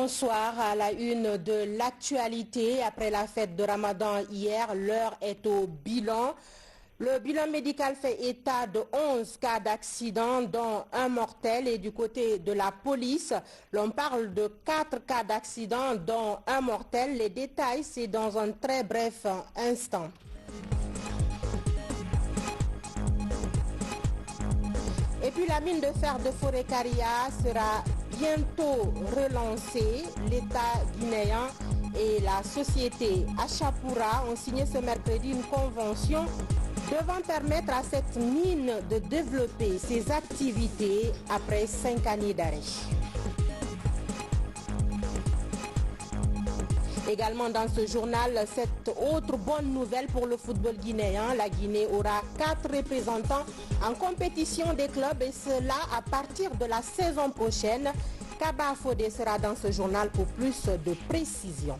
Bonsoir. À la une de l'actualité, après la fête de Ramadan hier, l'heure est au bilan. Le bilan médical fait état de 11 cas d'accident, dont un mortel. Et du côté de la police, l'on parle de 4 cas d'accident, dont un mortel. Les détails, c'est dans un très bref instant. Et puis la mine de fer de Forêt-Caria sera bientôt relancée. L'État guinéen et la société Achapura ont signé ce mercredi une convention devant permettre à cette mine de développer ses activités après 5 années d'arrêt. Également dans ce journal, cette autre bonne nouvelle pour le football guinéen. La Guinée aura 4 représentants en compétition des clubs et cela à partir de la saison prochaine. Kaba Fodé sera dans ce journal pour plus de précisions.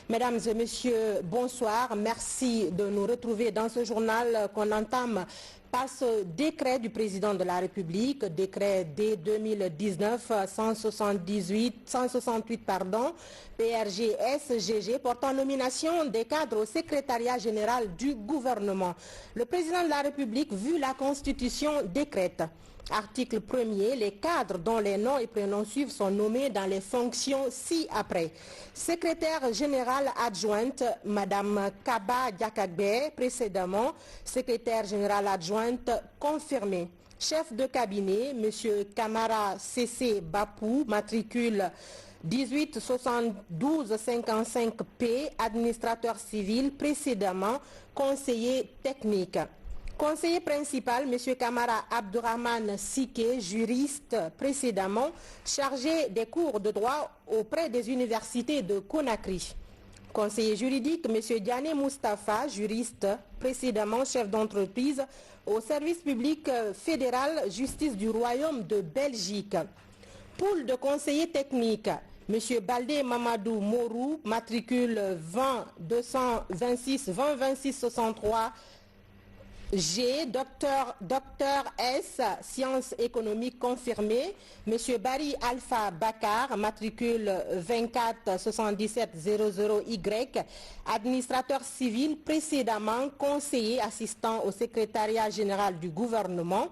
Mesdames et messieurs, bonsoir. Merci de nous retrouver dans ce journal qu'on entame par ce décret du président de la République, décret dès 2019 168 PRG-SGG portant nomination des cadres au secrétariat général du gouvernement. Le président de la République, vu la Constitution, décrète. Article 1er, les cadres dont les noms et prénoms suivent sont nommés dans les fonctions ci-après. Secrétaire générale adjointe, Madame Kaba Diakagbe, précédemment, secrétaire générale adjointe confirmée. Chef de cabinet, Monsieur Kamara Cessé Bapou, matricule 187255P, administrateur civil, précédemment conseiller technique. Conseiller principal, M. Kamara Abdourahman Sike, juriste, précédemment chargé des cours de droit auprès des universités de Conakry. Conseiller juridique, M. Diané Moustapha, juriste, précédemment chef d'entreprise au service public fédéral justice du Royaume de Belgique. Pool de conseillers techniques, M. Baldé Mamadou Morou, matricule 20-226-20-26-63, G, docteur S, sciences économiques confirmées. Monsieur Barry Alpha Bakar, matricule 24-77-00Y, administrateur civil, précédemment conseiller assistant au secrétariat général du gouvernement.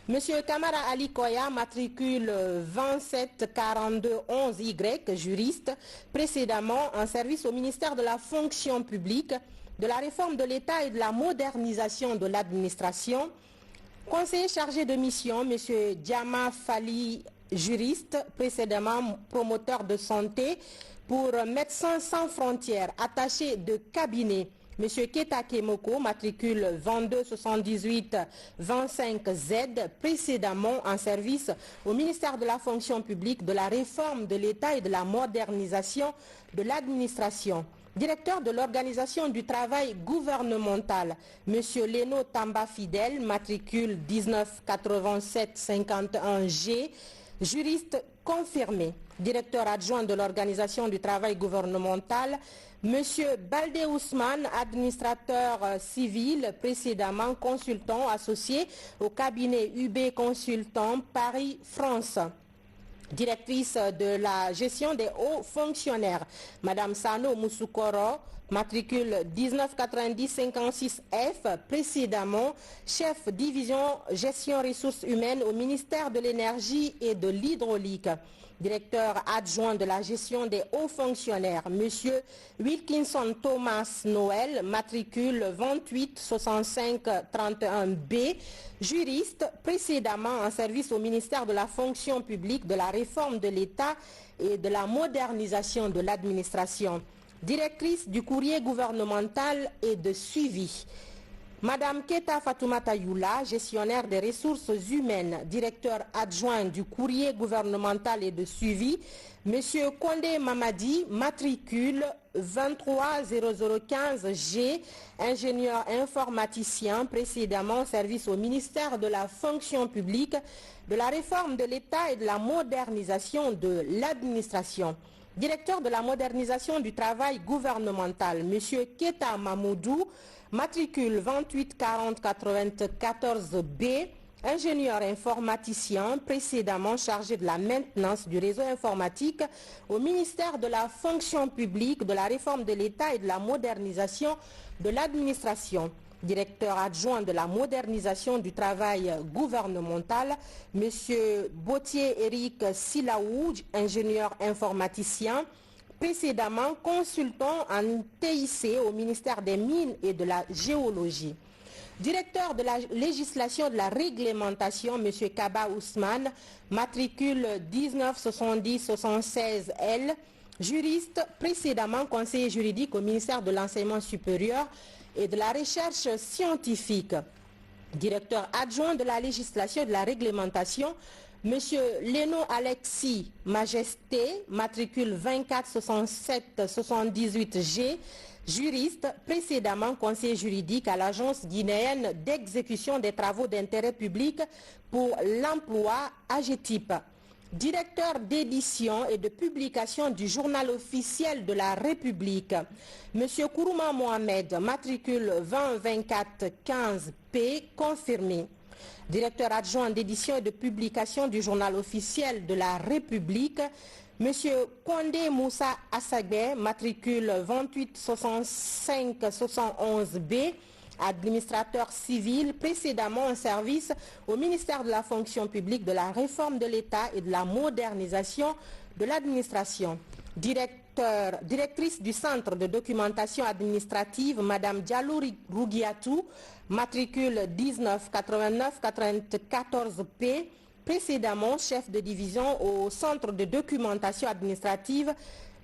Monsieur Kamara Ali Koya, matricule 27-42-11Y, juriste, précédemment en service au ministère de la fonction publique, de la réforme de l'État et de la modernisation de l'administration. Conseiller chargé de mission, M. Diama Fali, juriste, précédemment promoteur de santé pour Médecins sans frontières, attaché de cabinet. M. Keta Kemoko, matricule 22-78-25Z, précédemment en service au ministère de la fonction publique, de la réforme de l'État et de la modernisation de l'administration. Directeur de l'organisation du travail gouvernemental, M. Leno Tamba Fidel, matricule 1987-51G, juriste confirmé. Directeur adjoint de l'organisation du travail gouvernemental, M. Baldé Ousmane, administrateur civil, précédemment consultant associé au cabinet UB Consultant Paris-France. Directrice de la gestion des hauts fonctionnaires, Madame Sano Mousoukoro, matricule 1990-56F, précédemment chef division gestion ressources humaines au ministère de l'énergie et de l'hydraulique. Directeur adjoint de la gestion des hauts fonctionnaires, Monsieur Wilkinson Thomas Noël, matricule 28-65-31B, juriste, précédemment en service au ministère de la fonction publique, de la réforme de l'État et de la modernisation de l'administration. Directrice du courrier gouvernemental et de suivi. Madame Keta Fatoumata Youla, gestionnaire des ressources humaines, directeur adjoint du courrier gouvernemental et de suivi. Monsieur Kondé Mamadi, matricule 230015G, ingénieur informaticien, précédemment service au ministère de la fonction publique, de la réforme de l'État et de la modernisation de l'administration. Directeur de la modernisation du travail gouvernemental, Monsieur Keta Mamoudou, matricule 284094B, ingénieur informaticien précédemment chargé de la maintenance du réseau informatique au ministère de la fonction publique, de la réforme de l'État et de la modernisation de l'administration. Directeur adjoint de la modernisation du travail gouvernemental, M. Bautier Éric Silaou, ingénieur informaticien, précédemment consultant en TIC au ministère des Mines et de la Géologie. Directeur de la législation de la réglementation, M. Kaba Ousmane, matricule 1970-76L, juriste, précédemment conseiller juridique au ministère de l'Enseignement supérieur et de la recherche scientifique. Directeur adjoint de la législation et de la réglementation, M. Leno Alexis Majesté, matricule 2467-78G, juriste, précédemment conseiller juridique à l'Agence guinéenne d'exécution des travaux d'intérêt public pour l'emploi AGETIP. Directeur d'édition et de publication du journal officiel de la République, M. Kourouma Mohamed, matricule 2024-15P, confirmé. Directeur adjoint d'édition et de publication du journal officiel de la République, M. Kondé Moussa Assagbe, matricule 2865-71B, administrateur civil, précédemment en service au ministère de la fonction publique, de la réforme de l'État et de la modernisation de l'administration. Directrice du Centre de documentation administrative, Mme Diallo Rougiatou, matricule 1989-94P, précédemment chef de division au Centre de documentation administrative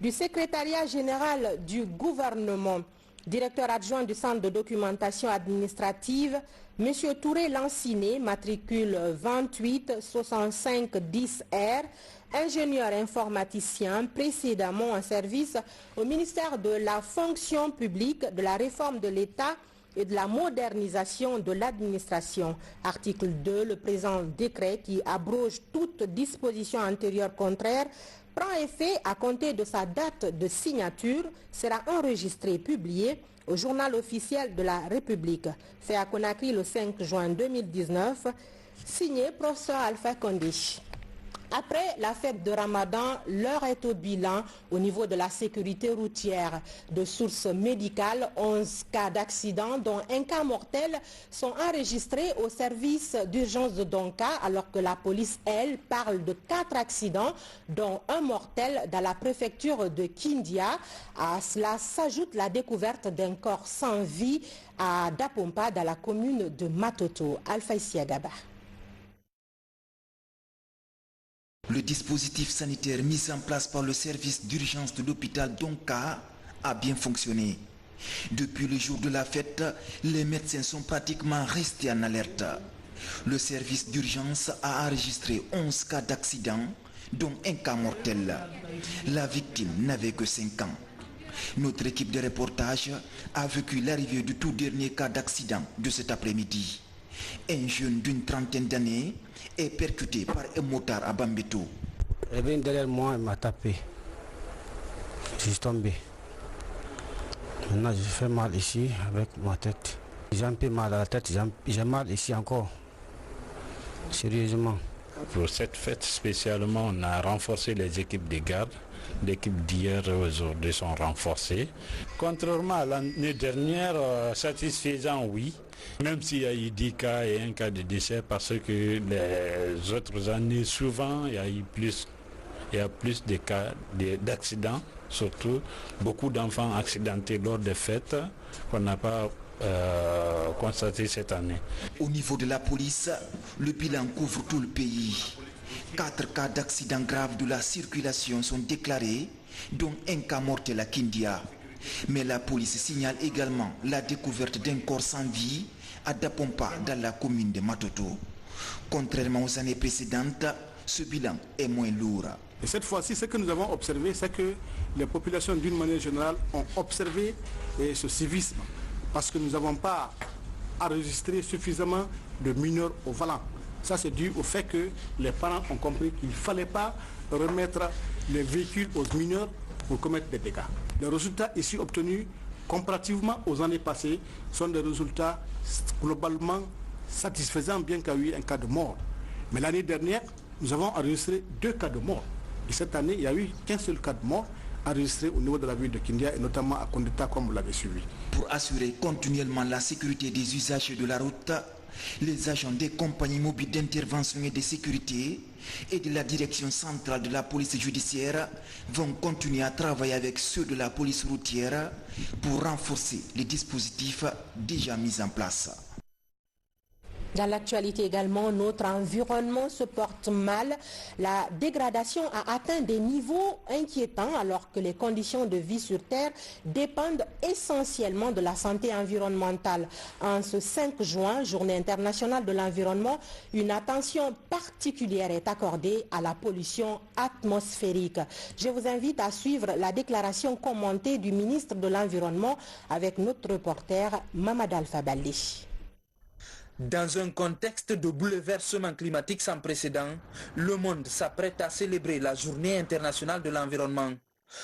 du Secrétariat général du gouvernement. Directeur adjoint du Centre de documentation administrative, M. Touré Lanciné, matricule 286510R, ingénieur informaticien, précédemment en service au ministère de la fonction publique, de la réforme de l'État et de la modernisation de l'administration. Article 2, le présent décret qui abroge toute disposition antérieure contraire prend effet à compter de sa date de signature, sera enregistré et publié au journal officiel de la République. Fait à Conakry le 5 juin 2019, signé professeur Alpha Condé. Après la fête de Ramadan, l'heure est au bilan au niveau de la sécurité routière. De sources médicales, 11 cas d'accident, dont un cas mortel, sont enregistrés au service d'urgence de Donka, alors que la police, elle, parle de 4 accidents, dont un mortel dans la préfecture de Kindia. À cela s'ajoute la découverte d'un corps sans vie à Dapompa, dans la commune de Matoto. Alpha Isiagaba. Le dispositif sanitaire mis en place par le service d'urgence de l'hôpital Donka a bien fonctionné. Depuis le jour de la fête, les médecins sont pratiquement restés en alerte. Le service d'urgence a enregistré 11 cas d'accident, dont un cas mortel. La victime n'avait que 5 ans. Notre équipe de reportage a vécu l'arrivée du tout dernier cas d'accident de cet après-midi. Un jeune d'une trentaine d'années est percuté par un motard à Bambeto. Elle vient derrière moi, elle m'a tapé. Je suis tombé. Maintenant, je fais mal ici avec ma tête. J'ai un peu mal à la tête, j'ai mal ici encore. Sérieusement. Pour cette fête spécialement, on a renforcé les équipes de garde. L'équipe d'hier et aujourd'hui sont renforcées. Contrairement à l'année dernière, satisfaisant oui. Même s'il y a eu 10 cas et un cas de décès, parce que les autres années, souvent, il y a plus de cas d'accidents, surtout beaucoup d'enfants accidentés lors des fêtes qu'on n'a pas constaté cette année. Au niveau de la police, le bilan couvre tout le pays. 4 cas d'accidents graves de la circulation sont déclarés, dont un cas mortel à Kindia. Mais la police signale également la découverte d'un corps sans vie à Dapompa, dans la commune de Matoto. Contrairement aux années précédentes, ce bilan est moins lourd. Et cette fois-ci, ce que nous avons observé, c'est que les populations d'une manière générale ont observé ce civisme, parce que nous n'avons pas enregistré suffisamment de mineurs au volant. Ça, c'est dû au fait que les parents ont compris qu'il ne fallait pas remettre les véhicules aux mineurs pour commettre des dégâts. Les résultats ici obtenus, comparativement aux années passées, sont des résultats globalement satisfaisant, bien qu'il y ait eu un cas de mort. Mais l'année dernière, nous avons enregistré 2 cas de mort. Et cette année, il n'y a eu qu'un seul cas de mort enregistré au niveau de la ville de Kindia et notamment à Kondita, comme vous l'avez suivi. Pour assurer continuellement la sécurité des usagers de la route, les agents des compagnies mobiles d'intervention et de sécurité et de la direction centrale de la police judiciaire vont continuer à travailler avec ceux de la police routière pour renforcer les dispositifs déjà mis en place. Dans l'actualité également, notre environnement se porte mal. La dégradation a atteint des niveaux inquiétants alors que les conditions de vie sur Terre dépendent essentiellement de la santé environnementale. En ce 5 juin, Journée internationale de l'environnement, une attention particulière est accordée à la pollution atmosphérique. Je vous invite à suivre la déclaration commentée du ministre de l'Environnement avec notre reporter Mamad Alpha Balli. Dans un contexte de bouleversement climatique sans précédent, le monde s'apprête à célébrer la Journée internationale de l'environnement.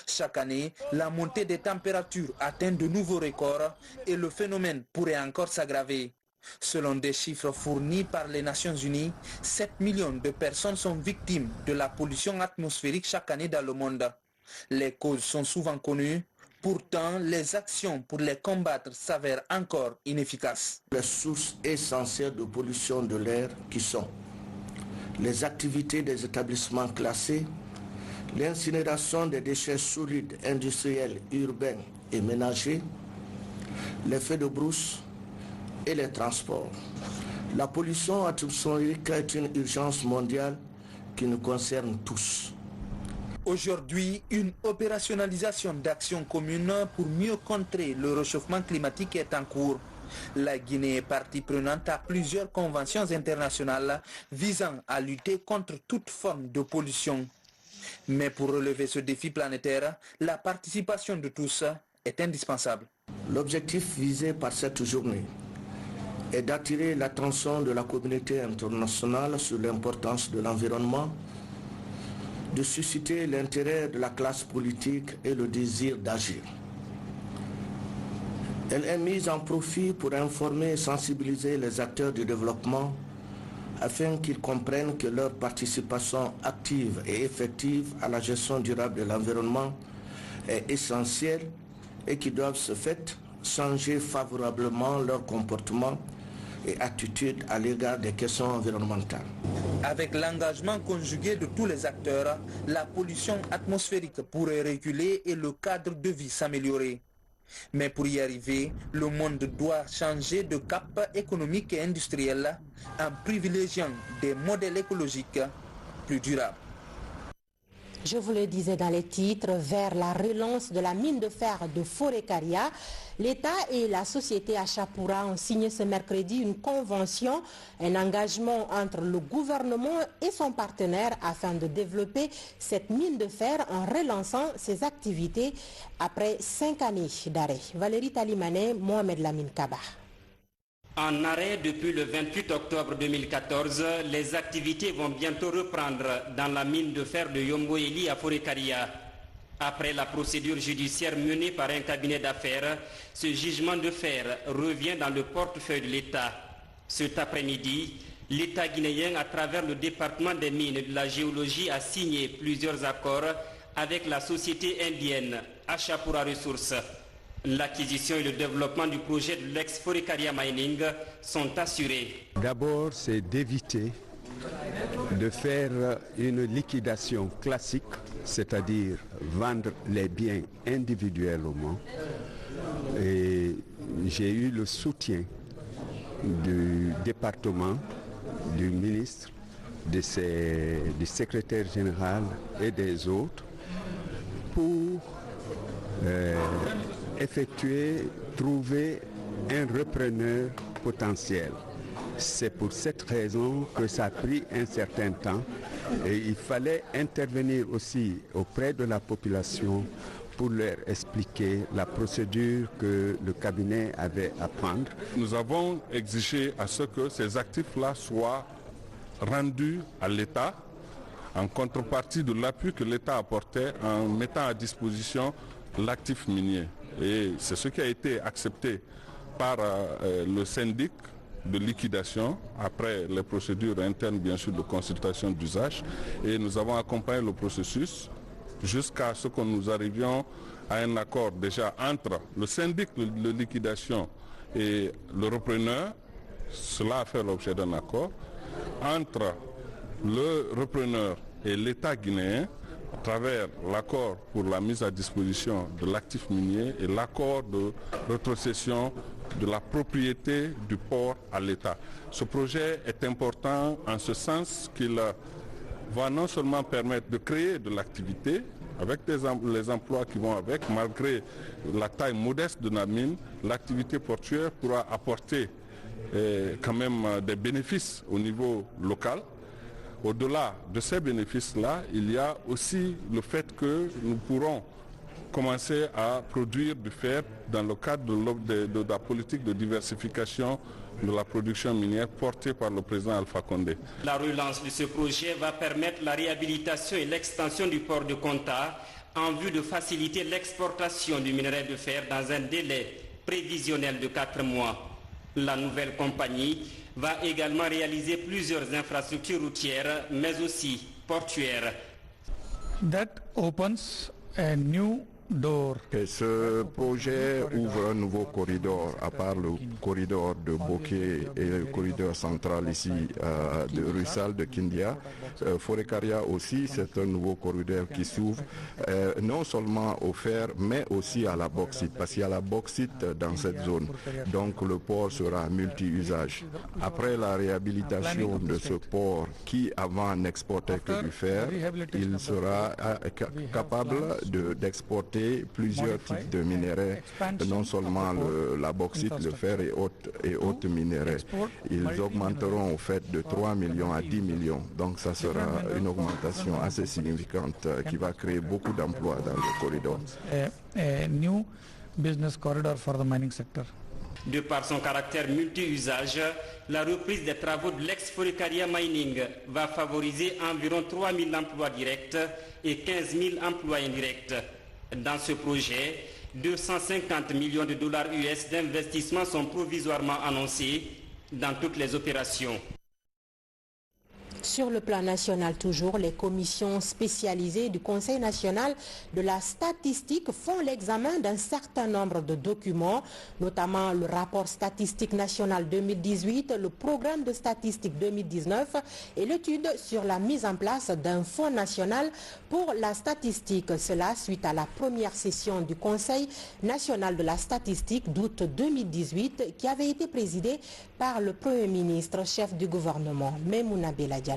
Chaque année, la montée des températures atteint de nouveaux records et le phénomène pourrait encore s'aggraver. Selon des chiffres fournis par les Nations Unies, 7 millions de personnes sont victimes de la pollution atmosphérique chaque année dans le monde. Les causes sont souvent connues. Pourtant, les actions pour les combattre s'avèrent encore inefficaces. Les sources essentielles de pollution de l'air qui sont les activités des établissements classés, l'incinération des déchets solides industriels, urbains et ménagers, les feux de brousse et les transports. La pollution atmosphérique est une urgence mondiale qui nous concerne tous. Aujourd'hui, une opérationnalisation d'actions communes pour mieux contrer le réchauffement climatique est en cours. La Guinée est partie prenante à plusieurs conventions internationales visant à lutter contre toute forme de pollution. Mais pour relever ce défi planétaire, la participation de tous est indispensable. L'objectif visé par cette journée est d'attirer l'attention de la communauté internationale sur l'importance de l'environnement, de susciter l'intérêt de la classe politique et le désir d'agir. Elle est mise en profit pour informer et sensibiliser les acteurs du développement afin qu'ils comprennent que leur participation active et effective à la gestion durable de l'environnement est essentielle et qu'ils doivent se fait changer favorablement leur comportement et attitude à l'égard des questions environnementales. Avec l'engagement conjugué de tous les acteurs, la pollution atmosphérique pourrait reculer et le cadre de vie s'améliorer. Mais pour y arriver, le monde doit changer de cap économique et industriel en privilégiant des modèles écologiques plus durables. Je vous le disais dans les titres, vers la relance de la mine de fer de Forécaria, l'État et la société Achapura ont signé ce mercredi une convention, un engagement entre le gouvernement et son partenaire afin de développer cette mine de fer en relançant ses activités après 5 années d'arrêt. Valérie Talimane, Mohamed Lamine Kaba. En arrêt depuis le 28 octobre 2014, les activités vont bientôt reprendre dans la mine de fer de Yomboyeli à Forécaria. Après la procédure judiciaire menée par un cabinet d'affaires, ce jugement de fer revient dans le portefeuille de l'État. Cet après-midi, l'État guinéen, à travers le département des mines et de la géologie, a signé plusieurs accords avec la société indienne Achapura Resources. L'acquisition et le développement du projet de l'ex-Forécaria Mining sont assurés. D'abord, c'est d'éviter de faire une liquidation classique, c'est-à-dire vendre les biens individuellement. Et j'ai eu le soutien du département, du ministre, du secrétaire général et des autres pour trouver un repreneur potentiel. C'est pour cette raison que ça a pris un certain temps et il fallait intervenir aussi auprès de la population pour leur expliquer la procédure que le cabinet avait à prendre. Nous avons exigé à ce que ces actifs-là soient rendus à l'État en contrepartie de l'appui que l'État apportait en mettant à disposition l'actif minier. Et c'est ce qui a été accepté par le syndic de liquidation après les procédures internes bien sûr de consultation d'usage et nous avons accompagné le processus jusqu'à ce que nous arrivions à un accord déjà entre le syndic de liquidation et le repreneur. Cela a fait l'objet d'un accord entre le repreneur et l'État guinéen à travers l'accord pour la mise à disposition de l'actif minier et l'accord de rétrocession de la propriété du port à l'État. Ce projet est important en ce sens qu'il va non seulement permettre de créer de l'activité avec les emplois qui vont avec, malgré la taille modeste de la mine, l'activité portuaire pourra apporter quand même des bénéfices au niveau local. Au-delà de ces bénéfices-là, il y a aussi le fait que nous pourrons commencer à produire du fer dans le cadre de la politique de diversification de la production minière portée par le président Alpha Condé. La relance de ce projet va permettre la réhabilitation et l'extension du port de Konta en vue de faciliter l'exportation du minerai de fer dans un délai prévisionnel de 4 mois. La nouvelle compagnie va également réaliser plusieurs infrastructures routières, mais aussi portuaires. That opens a new door. Et ce projet ouvre un nouveau corridor, à part le corridor de Bokeh et le corridor central ici de Russal, de Kindia. Forécaria aussi, c'est un nouveau corridor qui s'ouvre non seulement au fer, mais aussi à la bauxite, parce qu'il y a la bauxite dans cette zone. Donc le port sera multi-usage. Après la réhabilitation de ce port qui avant n'exportait que du fer, il sera capable d'exporter plusieurs types de minéraux, non seulement la bauxite, le fer et autres minéraux. Ils augmenteront au fait de 3 millions à 10 millions. Donc ça sera une augmentation assez significante qui va créer beaucoup d'emplois dans le corridor. A new business corridor for the mining sector. De par son caractère multi-usage, la reprise des travaux de l'ex-Forécaria Mining va favoriser environ 3 000 emplois directs et 15 000 emplois indirects. Dans ce projet, 250 millions de dollars US d'investissement sont provisoirement annoncés dans toutes les opérations. Sur le plan national toujours, les commissions spécialisées du Conseil national de la statistique font l'examen d'un certain nombre de documents, notamment le rapport statistique national 2018, le programme de statistique 2019 et l'étude sur la mise en place d'un fonds national pour la statistique. Cela suite à la première session du Conseil national de la statistique d'août 2018 qui avait été présidée par le Premier ministre, chef du gouvernement, Maimouna Bella Diallo.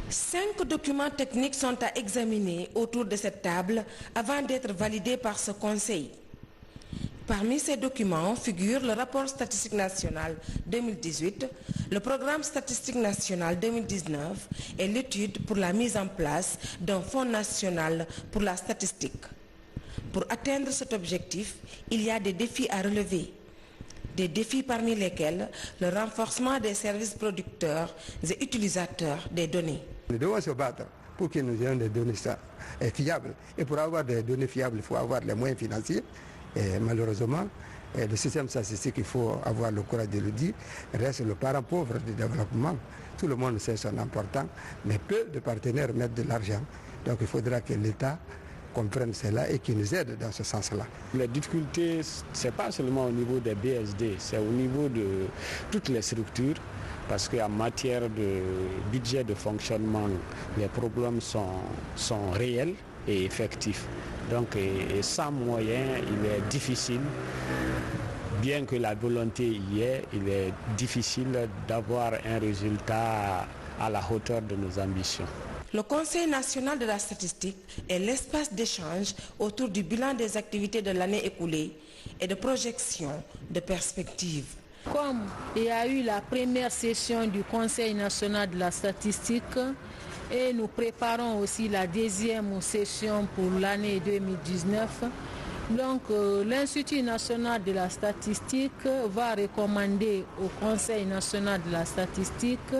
5 documents techniques sont à examiner autour de cette table avant d'être validés par ce Conseil. Parmi ces documents figurent le rapport statistique national 2018, le programme statistique national 2019 et l'étude pour la mise en place d'un fonds national pour la statistique. Pour atteindre cet objectif, il y a des défis à relever. Des défis parmi lesquels le renforcement des services producteurs et utilisateurs des données. Nous devons se battre pour que nous ayons des données fiables. Et pour avoir des données fiables, il faut avoir les moyens financiers. Et malheureusement, le système statistique, il faut avoir le courage de le dire, reste le parent pauvre du développement. Tout le monde sait son important, mais peu de partenaires mettent de l'argent. Donc il faudra que l'État comprennent cela et qui nous aident dans ce sens-là. Les difficultés, ce n'est pas seulement au niveau des BSD, c'est au niveau de toutes les structures, parce qu'en matière de budget de fonctionnement, les problèmes sont réels et effectifs. Donc, et sans moyens, il est difficile, bien que la volonté y est, il est difficile d'avoir un résultat à la hauteur de nos ambitions. Le Conseil national de la statistique est l'espace d'échange autour du bilan des activités de l'année écoulée et de projection de perspectives. Comme il y a eu la première session du Conseil national de la statistique et nous préparons aussi la deuxième session pour l'année 2019, donc l'Institut national de la statistique va recommander au Conseil national de la statistique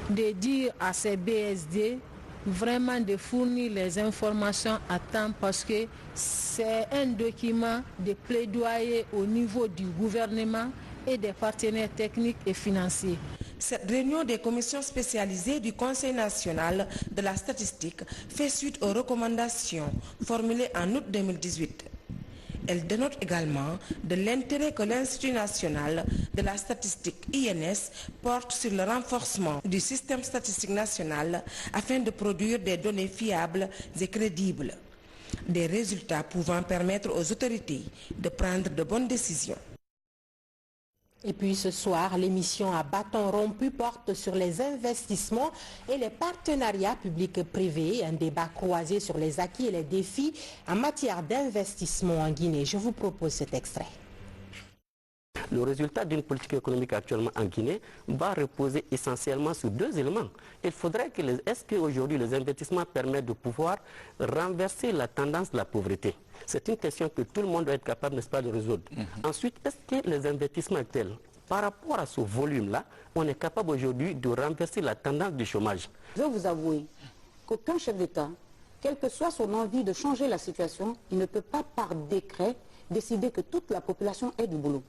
de dire à ces BSD vraiment de fournir les informations à temps parce que c'est un document de plaidoyer au niveau du gouvernement et des partenaires techniques et financiers. Cette réunion des commissions spécialisées du Conseil national de la statistique fait suite aux recommandations formulées en août 2018. Elle dénote également de l'intérêt que l'Institut national de la statistique INS porte sur le renforcement du système statistique national afin de produire des données fiables et crédibles, des résultats pouvant permettre aux autorités de prendre de bonnes décisions. Et puis ce soir, l'émission à bâton rompu porte sur les investissements et les partenariats publics-privés, un débat croisé sur les acquis et les défis en matière d'investissement en Guinée. Je vous propose cet extrait. Le résultat d'une politique économique actuellement en Guinée va reposer essentiellement sur deux éléments. Il faudrait que est-ce qu'aujourd'hui les investissements permettent de pouvoir renverser la tendance de la pauvreté? C'est une question que tout le monde doit être capable, n'est-ce pas, de résoudre. Ensuite, est-ce que les investissements actuels, par rapport à ce volume-là, on est capable aujourd'hui de renverser la tendance du chômage? Je veux vous avouer qu'aucun chef d'État, quelle que soit son envie de changer la situation, il ne peut pas par décret décider que toute la population ait du boulot.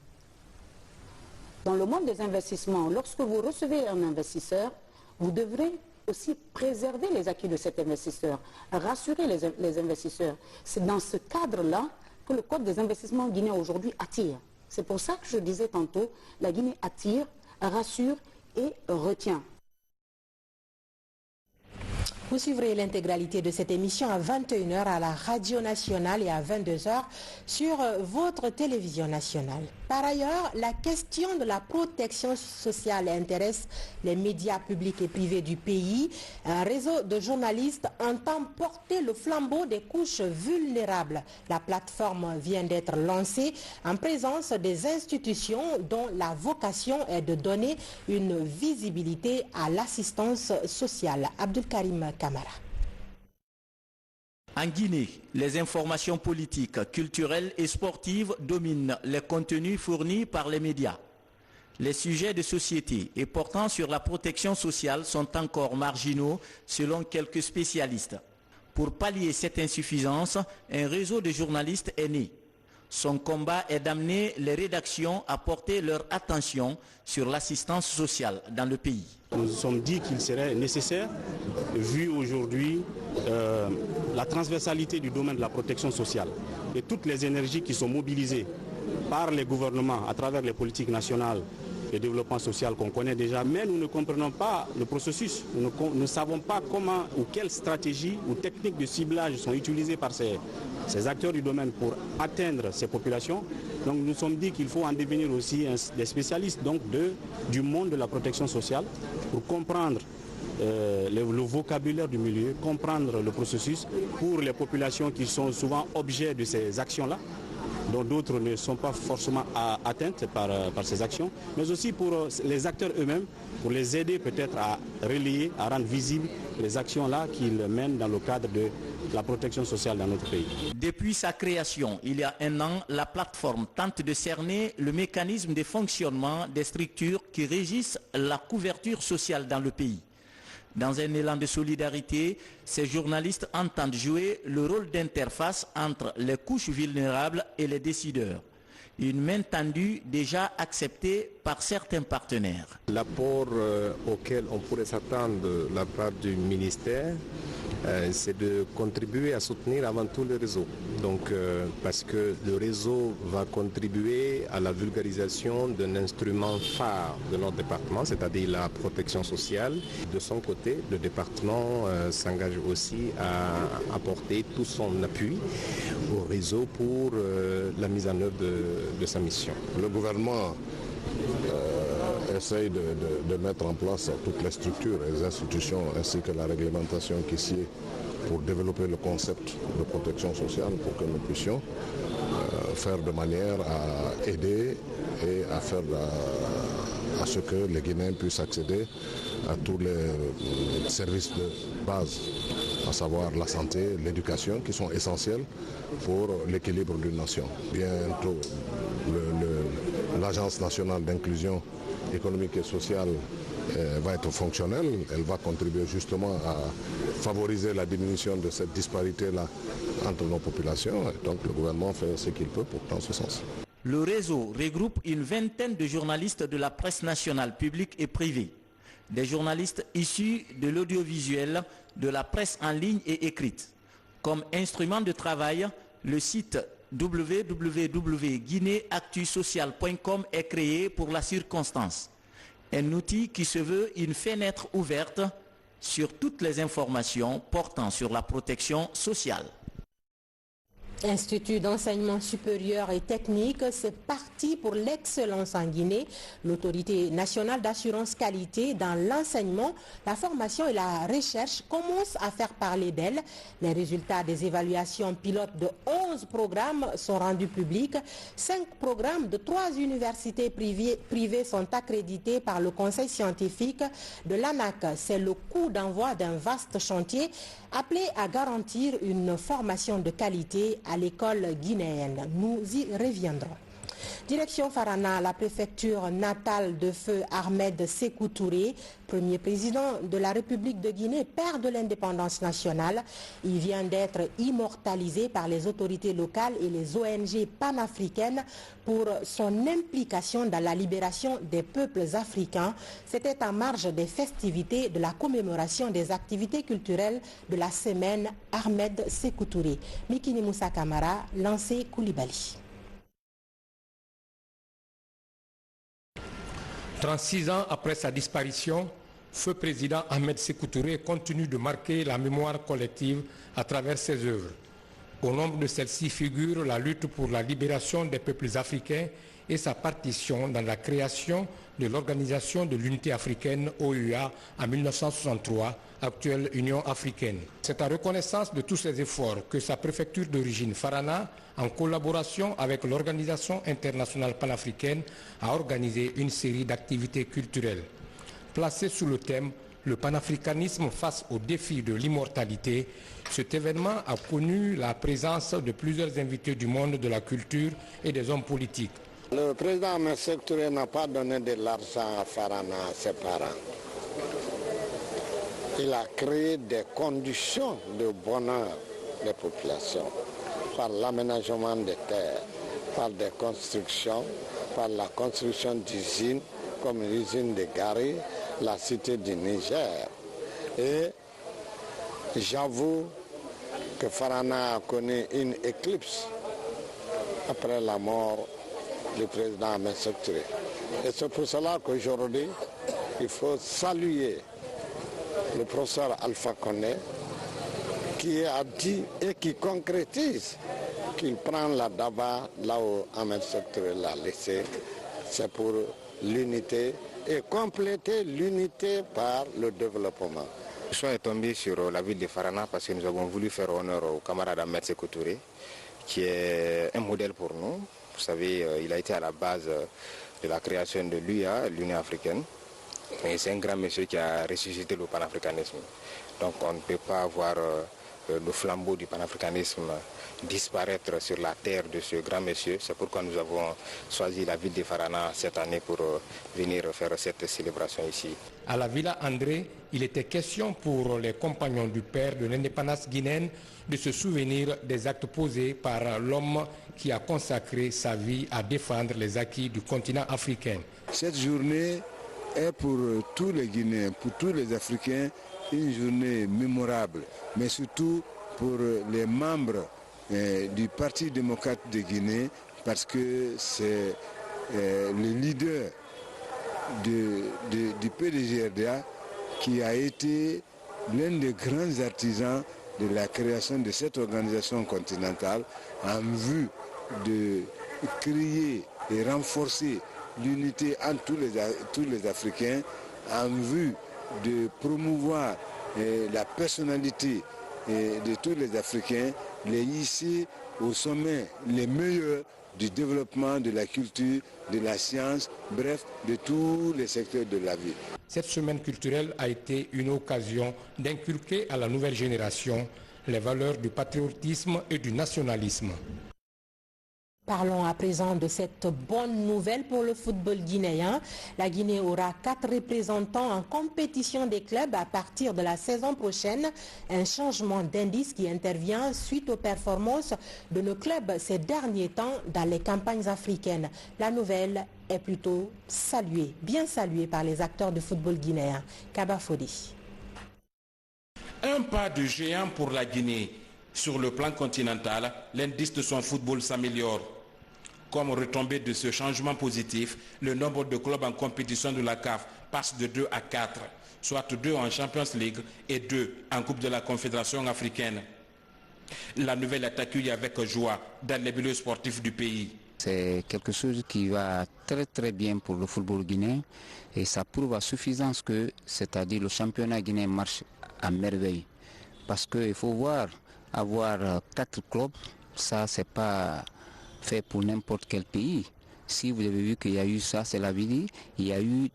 Dans le monde des investissements, lorsque vous recevez un investisseur, vous devrez aussi préserver les acquis de cet investisseur, rassurer les investisseurs. C'est dans ce cadre-là que le Code des investissements guinéen aujourd'hui attire. C'est pour ça que je disais tantôt, la Guinée attire, rassure et retient. Vous suivrez l'intégralité de cette émission à 21h à la Radio Nationale et à 22h sur votre télévision nationale. Par ailleurs, la question de la protection sociale intéresse les médias publics et privés du pays. Un réseau de journalistes entend porter le flambeau des couches vulnérables. La plateforme vient d'être lancée en présence des institutions dont la vocation est de donner une visibilité à l'assistance sociale. Abdul Karim Kamara. En Guinée, les informations politiques, culturelles et sportives dominent les contenus fournis par les médias. Les sujets de société et portant sur la protection sociale sont encore marginaux selon quelques spécialistes. Pour pallier cette insuffisance, un réseau de journalistes est né. Son combat est d'amener les rédactions à porter leur attention sur l'assistance sociale dans le pays. Nous nous sommes dit qu'il serait nécessaire, vu aujourd'hui la transversalité du domaine de la protection sociale et toutes les énergies qui sont mobilisées par les gouvernements à travers les politiques nationales de développement social qu'on connaît déjà, mais nous ne comprenons pas le processus. Nous ne savons pas comment ou quelles stratégies ou techniques de ciblage sont utilisées par ces acteurs du domaine pour atteindre ces populations. Donc nous nous sommes dit qu'il faut en devenir aussi des spécialistes donc du monde de la protection sociale pour comprendre le vocabulaire du milieu, comprendre le processus pour les populations qui sont souvent objets de ces actions-là, dont d'autres ne sont pas forcément atteintes par ces actions, mais aussi pour les acteurs eux-mêmes, pour les aider peut-être à relayer, à rendre visibles les actions-là qu'ils mènent dans le cadre de la protection sociale dans notre pays. Depuis sa création, il y a un an, la plateforme tente de cerner le mécanisme de fonctionnement des structures qui régissent la couverture sociale dans le pays. Dans un élan de solidarité, ces journalistes entendent jouer le rôle d'interface entre les couches vulnérables et les décideurs. Une main tendue déjà acceptée par certains partenaires. L'apport auquel on pourrait s'attendre de la part du ministère, c'est de contribuer à soutenir avant tout le réseau. Donc, parce que le réseau va contribuer à la vulgarisation d'un instrument phare de notre département, c'est-à-dire la protection sociale. De son côté, le département s'engage aussi à apporter tout son appui au réseau pour la mise en œuvre de sa mission. Le gouvernement essaye de mettre en place toutes les structures et les institutions ainsi que la réglementation qui s'y est pour développer le concept de protection sociale pour que nous puissions faire de manière à aider et à faire à ce que les Guinéens puissent accéder à tous les services de base, à savoir la santé, l'éducation, qui sont essentiels pour l'équilibre d'une nation. Bientôt, l'Agence nationale d'inclusion économique et sociale va être fonctionnelle. Elle va contribuer justement à favoriser la diminution de cette disparité-là entre nos populations. Et donc le gouvernement fait ce qu'il peut pour dans ce sens. Le réseau regroupe une vingtaine de journalistes de la presse nationale publique et privée, des journalistes issus de l'audiovisuel, de la presse en ligne et écrite. Comme instrument de travail, le site www.guineactusocial.com est créé pour la circonstance. Un outil qui se veut une fenêtre ouverte sur toutes les informations portant sur la protection sociale. Institut d'enseignement supérieur et technique, c'est parti pour l'excellence en Guinée. L'autorité nationale d'assurance qualité dans l'enseignement, la formation et la recherche commencent à faire parler d'elle. Les résultats des évaluations pilotes de 11 programmes sont rendus publics. 5 programmes de 3 universités privées sont accrédités par le conseil scientifique de l'ANAC. C'est le coup d'envoi d'un vaste chantier appelé à garantir une formation de qualité à l'école guinéenne. Nous y reviendrons. Direction Farana, la préfecture natale de feu Ahmed Sékou Touré, premier président de la République de Guinée, père de l'indépendance nationale. Il vient d'être immortalisé par les autorités locales et les ONG panafricaines pour son implication dans la libération des peuples africains. C'était en marge des festivités de la commémoration des activités culturelles de la semaine Ahmed Sékou Touré. Mikini Moussa Kamara, Lancé Koulibaly. 36 ans après sa disparition, feu président Ahmed Sékou Touré continue de marquer la mémoire collective à travers ses œuvres. Au nombre de celles-ci figure la lutte pour la libération des peuples africains et sa partition dans la création de l'Organisation de l'Unité africaine OUA en 1963, actuelle Union africaine. C'est en reconnaissance de tous ces efforts que sa préfecture d'origine, Farana, en collaboration avec l'Organisation internationale panafricaine, a organisé une série d'activités culturelles. Placée sous le thème « Le panafricanisme face aux défis de l'immortalité », cet événement a connu la présence de plusieurs invités du monde de la culture et des hommes politiques. Le président Ahmed Sékou Touré n'a pas donné de l'argent à Farana, à ses parents. Il a créé des conditions de bonheur des populations par l'aménagement des terres, par des constructions, par la construction d'usines comme l'usine de Gari, la cité du Niger. Et j'avoue que Farana a connu une éclipse après la mort du président Ahmed Sékou Touré. Et c'est pour cela qu'aujourd'hui, il faut saluer le professeur Alpha Condé qui a dit et qui concrétise qu'il prend la Daba là où Ahmed Sékou Touré l'a laissé. C'est pour l'unité et compléter l'unité par le développement. Le choix est tombé sur la ville de Farana parce que nous avons voulu faire honneur au camarade Ahmed Sékou Touré, qui est un modèle pour nous. Vous savez, il a été à la base de la création de l'UA, l'Union africaine. Et c'est un grand monsieur qui a ressuscité le panafricanisme. Donc on ne peut pas voir le flambeau du panafricanisme disparaître sur la terre de ce grand monsieur. C'est pourquoi nous avons choisi la ville de Farana cette année pour venir faire cette célébration ici. À la Villa André, il était question pour les compagnons du père de l'indépendance guinéenne de se souvenir des actes posés par l'homme qui a consacré sa vie à défendre les acquis du continent africain. Cette journée est pour tous les Guinéens, pour tous les Africains, une journée mémorable, mais surtout pour les membres du Parti démocrate de Guinée, parce que c'est le leader du PDGRDA qui a été l'un des grands artisans de la création de cette organisation continentale en vue de créer et renforcer l'unité entre tous les Africains, en vue de promouvoir la personnalité de tous les Africains, les hisser au sommet les meilleurs du développement de la culture, de la science, bref, de tous les secteurs de la vie. Cette semaine culturelle a été une occasion d'inculquer à la nouvelle génération les valeurs du patriotisme et du nationalisme. Parlons à présent de cette bonne nouvelle pour le football guinéen. La Guinée aura 4 représentants en compétition des clubs à partir de la saison prochaine. Un changement d'indice qui intervient suite aux performances de nos clubs ces derniers temps dans les campagnes africaines. La nouvelle est plutôt saluée, bien saluée par les acteurs de football guinéen. Kaba Fodi. Un pas de géant pour la Guinée. Sur le plan continental, l'indice de son football s'améliore. Comme retombée de ce changement positif, le nombre de clubs en compétition de la CAF passe de 2 à 4, soit 2 en Champions League et 2 en Coupe de la Confédération africaine. La nouvelle est accueillie avec joie dans les milieux sportifs du pays. C'est quelque chose qui va très bien pour le football guinéen et ça prouve à suffisance que, c'est-à-dire le championnat guinéen marche à merveille. Parce qu'il faut voir, avoir 4 clubs, ça c'est pas fait pour n'importe quel pays. Si vous avez vu qu'il y a eu ça, c'est la vie, il y a eu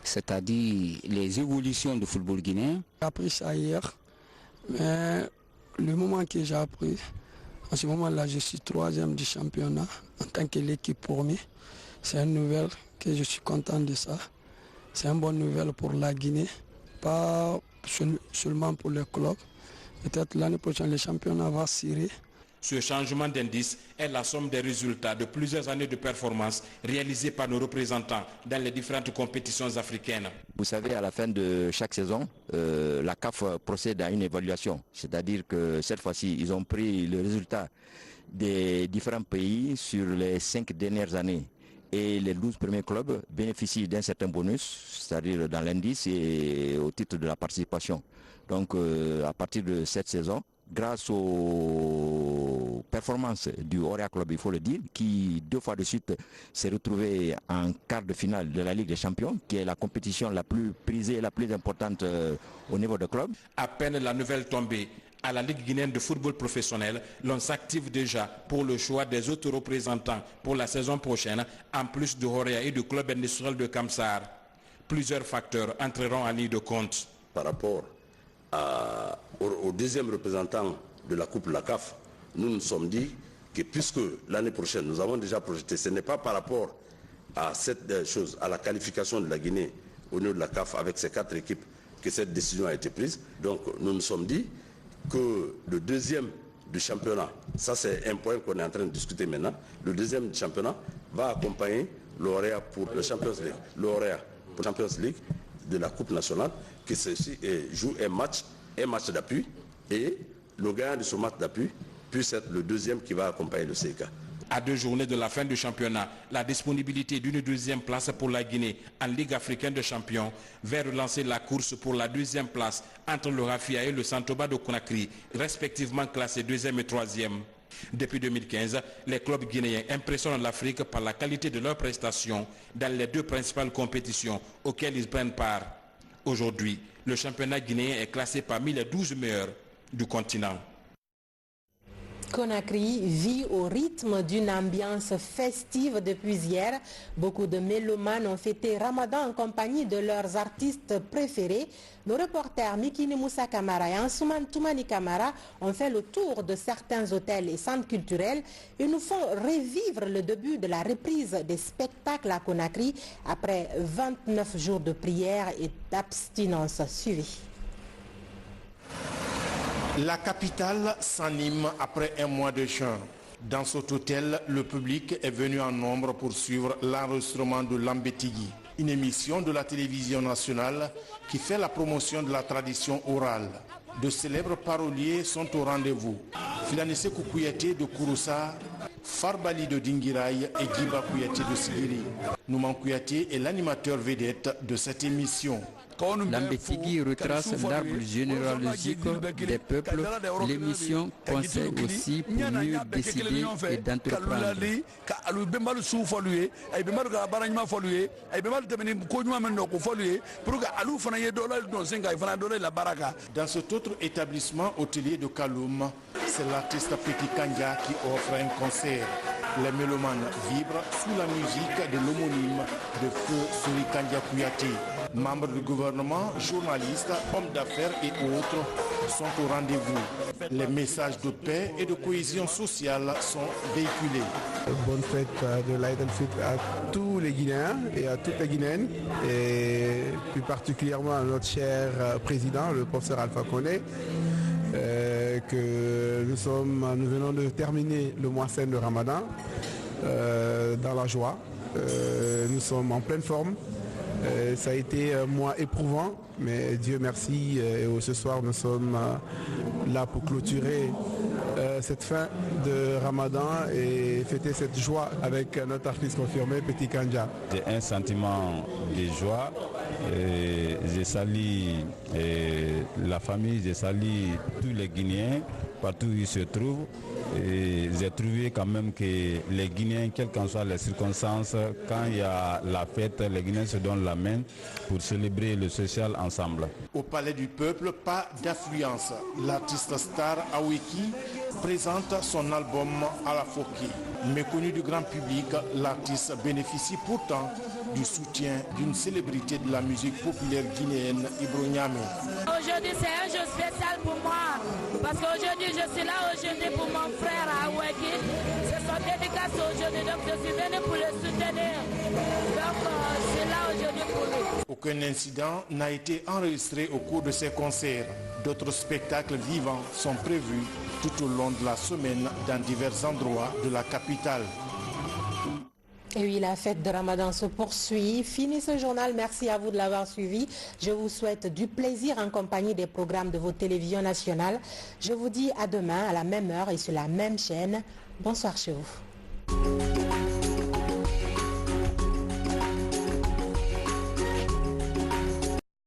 c'est-à-dire les évolutions du football guinéen. J'ai appris ça hier, mais le moment que j'ai appris, en ce moment-là, je suis 3e du championnat en tant que l'équipe première. C'est une nouvelle que je suis content de ça. C'est une bonne nouvelle pour la Guinée, pas seulement pour le club. Peut-être l'année prochaine, le championnat va cirer. Ce changement d'indice est la somme des résultats de plusieurs années de performances réalisées par nos représentants dans les différentes compétitions africaines. Vous savez, à la fin de chaque saison, la CAF procède à une évaluation. C'est-à-dire que cette fois-ci, ils ont pris le résultat des différents pays sur les 5 dernières années. Et les 12 premiers clubs bénéficient d'un certain bonus, c'est-à-dire dans l'indice et au titre de la participation. Donc à partir de cette saison, grâce aux performances du Orea Club, il faut le dire, qui 2 fois de suite s'est retrouvé en quart de finale de la Ligue des Champions, qui est la compétition la plus prisée et la plus importante au niveau de club. À peine la nouvelle tombée, à la Ligue guinéenne de football professionnel, l'on s'active déjà pour le choix des autres représentants pour la saison prochaine, en plus de Orea et du club industriel de Kamsar. Plusieurs facteurs entreront en ligne de compte. Par rapport au deuxième représentant de la Coupe de la CAF, nous nous sommes dit que puisque l'année prochaine, nous avons déjà projeté, ce n'est pas par rapport à cette chose, à la qualification de la Guinée au niveau de la CAF avec ces 4 équipes que cette décision a été prise. Donc nous nous sommes dit que le deuxième du championnat, ça c'est un point qu'on est en train de discuter maintenant, le deuxième du championnat va accompagner l'Orea pour le Champions League, l'Orea pour la Champions League de la Coupe nationale, qui joue un match d'appui, et le gagnant de ce match d'appui puisse être le deuxième qui va accompagner le CK. À 2 journées de la fin du championnat, la disponibilité d'une 2e place pour la Guinée en Ligue africaine de champions va relancer la course pour la 2e place entre le Rafia et le Santoba de Conakry, respectivement classés 2e et 3e. Depuis 2015, les clubs guinéens impressionnent l'Afrique par la qualité de leurs prestations dans les 2 principales compétitions auxquelles ils prennent part. Aujourd'hui, le championnat guinéen est classé parmi les 12 meilleurs du continent. Conakry vit au rythme d'une ambiance festive depuis hier. Beaucoup de mélomanes ont fêté Ramadan en compagnie de leurs artistes préférés. Nos reporters Mikini Moussa Kamara et Ansouman Toumani Kamara ont fait le tour de certains hôtels et centres culturels et nous font revivre le début de la reprise des spectacles à Conakry après 29 jours de prière et d'abstinence. Suivi. La capitale s'anime après un mois de jeûne. Dans cet hôtel, le public est venu en nombre pour suivre l'enregistrement de Lambétigui, une émission de la télévision nationale qui fait la promotion de la tradition orale. De célèbres paroliers sont au rendez-vous. Filanissé Koukouyaté de Kouroussa, Farbali de Dingirai et Giba Kouyaté de Sigiri. Nouman Kouyaté est l'animateur vedette de cette émission. Lambétigui retrace l'arbre généalogique des peuples. L'émission conseille aussi pour mieux décider et d'entreprendre. Dans cet autre établissement hôtelier de Kaloum, c'est l'artiste Petit Kanja qui offre un concert. Les mélomanes vibrent sous la musique de l'homonyme de Feu Suri Kanja Kouyaté. Membres du gouvernement, journalistes, hommes d'affaires et autres sont au rendez-vous. Les messages de paix et de cohésion sociale sont véhiculés. Bonne fête de l'Aïd el-Fitr à tous les Guinéens et à toutes les Guinéennes, et plus particulièrement à notre cher président, le professeur Alpha Condé, que nous venons de terminer le mois saint de Ramadan dans la joie. Nous sommes en pleine forme. Ça a été un mois éprouvant, mais Dieu merci, ce soir nous sommes là pour clôturer cette fin de Ramadan et fêter cette joie avec notre artiste confirmé, Petit Kanja. J'ai un sentiment de joie. Je salue la famille, je salue tous les Guinéens, partout où ils se trouvent. Et j'ai trouvé quand même que les Guinéens, quelles qu'en soient les circonstances, quand il y a la fête, les Guinéens se donnent la main pour célébrer le social ensemble. Au Palais du Peuple, pas d'affluence. L'artiste star Aweki présente son album à la Foki. Méconnu du grand public, l'artiste bénéficie pourtant du soutien d'une célébrité de la musique populaire guinéenne, Ibro Niamé. Aujourd'hui, c'est un jour spécial pour moi, parce qu'aujourd'hui, je suis là aujourd'hui pour mon frère Aweki. C'est son dédicace aujourd'hui, donc je suis venu pour le soutenir. Donc, je suis là aujourd'hui pour lui. Aucun incident n'a été enregistré au cours de ces concerts. D'autres spectacles vivants sont prévus tout au long de la semaine dans divers endroits de la capitale. Et oui, la fête de Ramadan se poursuit. Fini ce journal, merci à vous de l'avoir suivi. Je vous souhaite du plaisir en compagnie des programmes de vos télévisions nationales. Je vous dis à demain à la même heure et sur la même chaîne. Bonsoir chez vous.